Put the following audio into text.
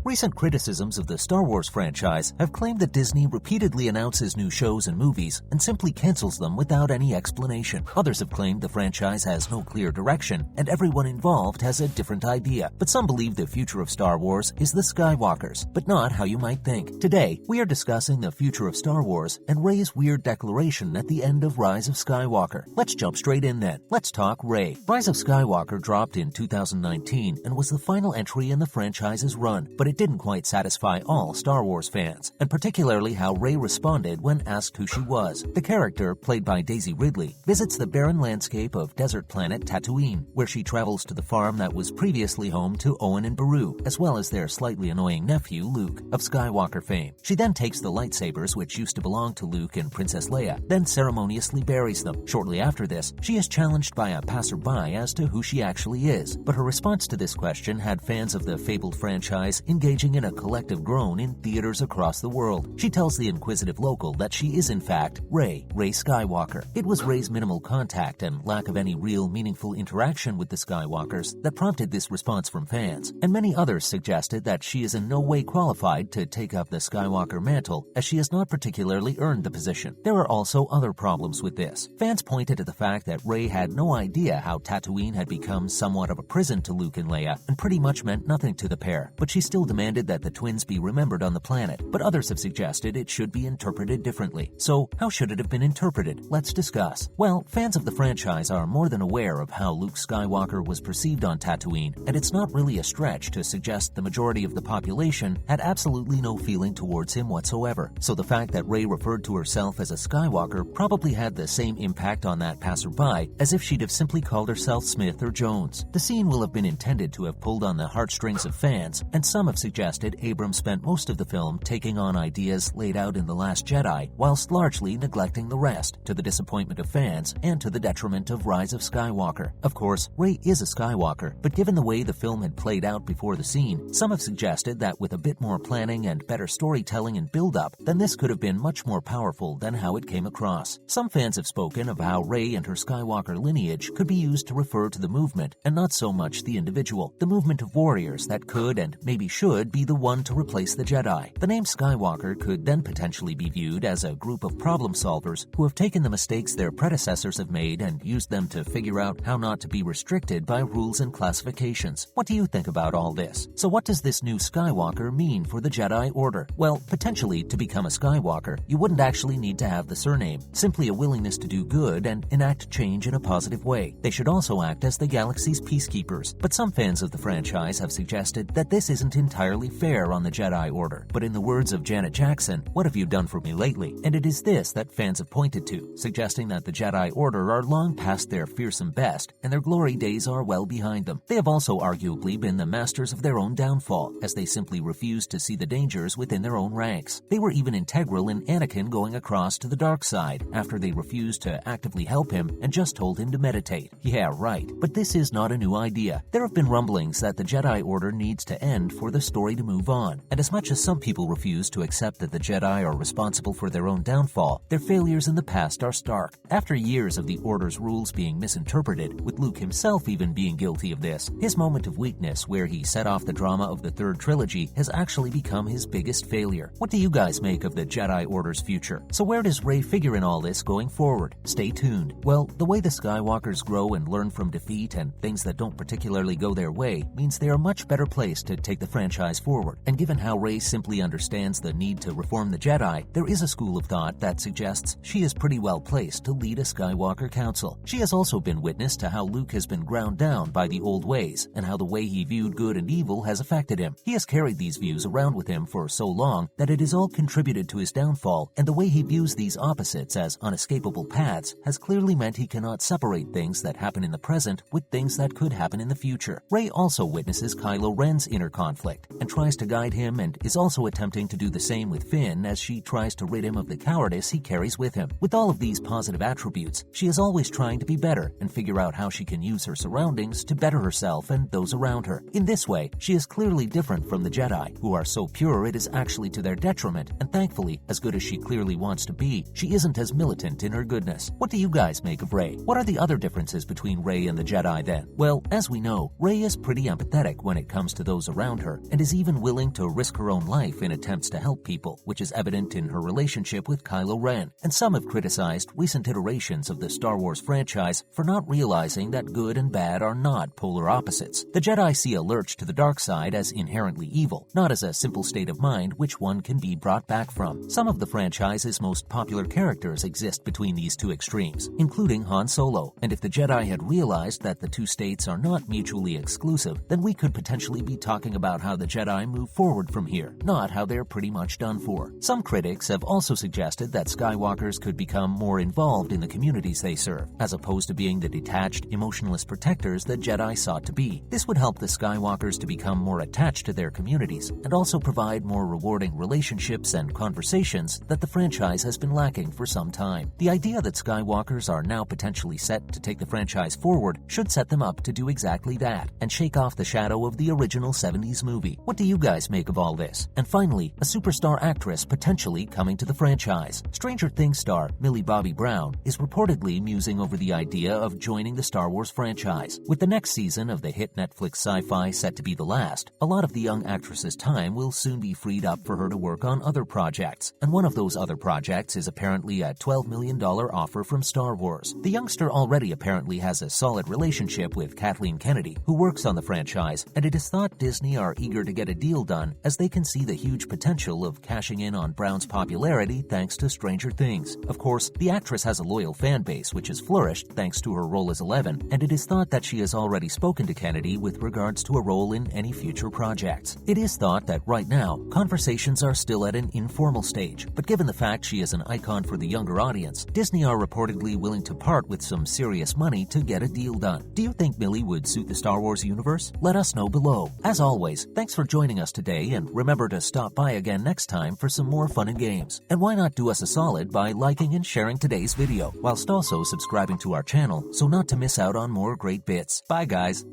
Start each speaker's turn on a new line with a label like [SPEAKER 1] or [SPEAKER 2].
[SPEAKER 1] Recent criticisms of the Star Wars franchise have claimed that Disney repeatedly announces new shows and movies and simply cancels them without any explanation. Others have claimed the franchise has no clear direction and everyone involved has a different idea. But some believe the future of Star Wars is the Skywalkers, but not how you might think. Today, we are discussing the future of Star Wars and Rey's weird declaration at the end of Rise of Skywalker. Let's jump straight in then. Let's talk Rey. Rise of Skywalker dropped in 2019 and was the final entry in the franchise's run, but it didn't quite satisfy all Star Wars fans, and particularly how Rey responded when asked who she was. The character, played by Daisy Ridley, visits the barren landscape of desert planet Tatooine, where she travels to the farm that was previously home to Owen and Beru, as well as their slightly annoying nephew, Luke, of Skywalker fame. She then takes the lightsabers which used to belong to Luke and Princess Leia, then ceremoniously buries them. Shortly after this, she is challenged by a passerby as to who she actually is, but her response to this question had fans of the fabled franchise engaging in a collective groan in theaters across the world. She tells the inquisitive local that she is in fact Rey Skywalker. It was Rey's minimal contact and lack of any real meaningful interaction with the Skywalkers that prompted this response from fans, and many others suggested that she is in no way qualified to take up the Skywalker mantle, as she has not particularly earned the position. There are also other problems with this. Fans pointed to the fact that Rey had no idea how Tatooine had become somewhat of a prison to Luke and Leia and pretty much meant nothing to the pair, but she still demanded that the twins be remembered on the planet. But others have suggested it should be interpreted differently. So how should it have been interpreted? Let's discuss. Well, fans of the franchise are more than aware of how Luke Skywalker was perceived on Tatooine, and it's not really a stretch to suggest the majority of the population had absolutely no feeling towards him whatsoever. So the fact that Rey referred to herself as a Skywalker probably had the same impact on that passerby as if she'd have simply called herself Smith or Jones. The scene will have been intended to have pulled on the heartstrings of fans, and some have suggested Abrams spent most of the film taking on ideas laid out in The Last Jedi, whilst largely neglecting the rest, to the disappointment of fans and to the detriment of Rise of Skywalker. Of course, Rey is a Skywalker, but given the way the film had played out before the scene, some have suggested that with a bit more planning and better storytelling and build-up, then this could have been much more powerful than how it came across. Some fans have spoken of how Rey and her Skywalker lineage could be used to refer to the movement, and not so much the individual, the movement of warriors that could and maybe should be the one to replace the Jedi. The name Skywalker could then potentially be viewed as a group of problem solvers who have taken the mistakes their predecessors have made and used them to figure out how not to be restricted by rules and classifications. What do you think about all this? So what does this new Skywalker mean for the Jedi Order? Well, potentially, to become a Skywalker, you wouldn't actually need to have the surname, simply a willingness to do good and enact change in a positive way. They should also act as the galaxy's peacekeepers, but some fans of the franchise have suggested that this isn't entirely fair on the Jedi Order. But in the words of Janet Jackson, "What have you done for me lately?" And it is this that fans have pointed to, suggesting that the Jedi Order are long past their fearsome best and their glory days are well behind them. They have also arguably been the masters of their own downfall, as they simply refused to see the dangers within their own ranks. They were even integral in Anakin going across to the dark side after they refused to actively help him and just told him to meditate. Yeah, right. But this is not a new idea. There have been rumblings that the Jedi Order needs to end for the story to move on, and as much as some people refuse to accept that the Jedi are responsible for their own downfall, their failures in the past are stark. After years of the Order's rules being misinterpreted, with Luke himself even being guilty of this, his moment of weakness where he set off the drama of the third trilogy has actually become his biggest failure. What do you guys make of the Jedi Order's future? So where does Rey figure in all this going forward? Stay tuned. Well, the way the Skywalkers grow and learn from defeat and things that don't particularly go their way means they are much better placed to take the franchise forward. And given how Rey simply understands the need to reform the Jedi, there is a school of thought that suggests she is pretty well placed to lead a Skywalker council. She has also been witness to how Luke has been ground down by the old ways and how the way he viewed good and evil has affected him. He has carried these views around with him for so long that it has all contributed to his downfall, and the way he views these opposites as unescapable paths has clearly meant he cannot separate things that happen in the present with things that could happen in the future. Rey also witnesses Kylo Ren's inner conflict and tries to guide him, and is also attempting to do the same with Finn as she tries to rid him of the cowardice he carries with him. With all of these positive attributes, she is always trying to be better and figure out how she can use her surroundings to better herself and those around her. In this way, she is clearly different from the Jedi, who are so pure it is actually to their detriment, and thankfully, as good as she clearly wants to be, she isn't as militant in her goodness. What do you guys make of Rey? What are the other differences between Rey and the Jedi then? Well, as we know, Rey is pretty empathetic when it comes to those around her, and and is even willing to risk her own life in attempts to help people, which is evident in her relationship with Kylo Ren. And some have criticized recent iterations of the Star Wars franchise for not realizing that good and bad are not polar opposites. The Jedi see a lurch to the dark side as inherently evil, not as a simple state of mind which one can be brought back from. Some of the franchise's most popular characters exist between these two extremes, including Han Solo, and if the Jedi had realized that the two states are not mutually exclusive, then we could potentially be talking about how the Jedi move forward from here, not how they're pretty much done for. Some critics have also suggested that Skywalkers could become more involved in the communities they serve, as opposed to being the detached, emotionless protectors that Jedi sought to be. This would help the Skywalkers to become more attached to their communities, and also provide more rewarding relationships and conversations that the franchise has been lacking for some time. The idea that Skywalkers are now potentially set to take the franchise forward should set them up to do exactly that, and shake off the shadow of the original 70s movie. What do you guys make of all this? And finally, a superstar actress potentially coming to the franchise. Stranger Things star Millie Bobby Brown is reportedly musing over the idea of joining the Star Wars franchise. With the next season of the hit Netflix sci-fi set to be the last, a lot of the young actress's time will soon be freed up for her to work on other projects, and one of those other projects is apparently a $12 million offer from Star Wars. The youngster already apparently has a solid relationship with Kathleen Kennedy, who works on the franchise, and it is thought Disney are eager to get a deal done as they can see the huge potential of cashing in on Brown's popularity thanks to Stranger Things. Of course, the actress has a loyal fan base which has flourished thanks to her role as Eleven, and it is thought that she has already spoken to Kennedy with regards to a role in any future projects. It is thought that right now, conversations are still at an informal stage, but given the fact she is an icon for the younger audience, Disney are reportedly willing to part with some serious money to get a deal done. Do you think Millie would suit the Star Wars universe? Let us know below. As always, thanks for joining us today, and remember to stop by again next time for some more fun and games. And why not do us a solid by liking and sharing today's video, whilst also subscribing to our channel so not to miss out on more great bits. Bye guys!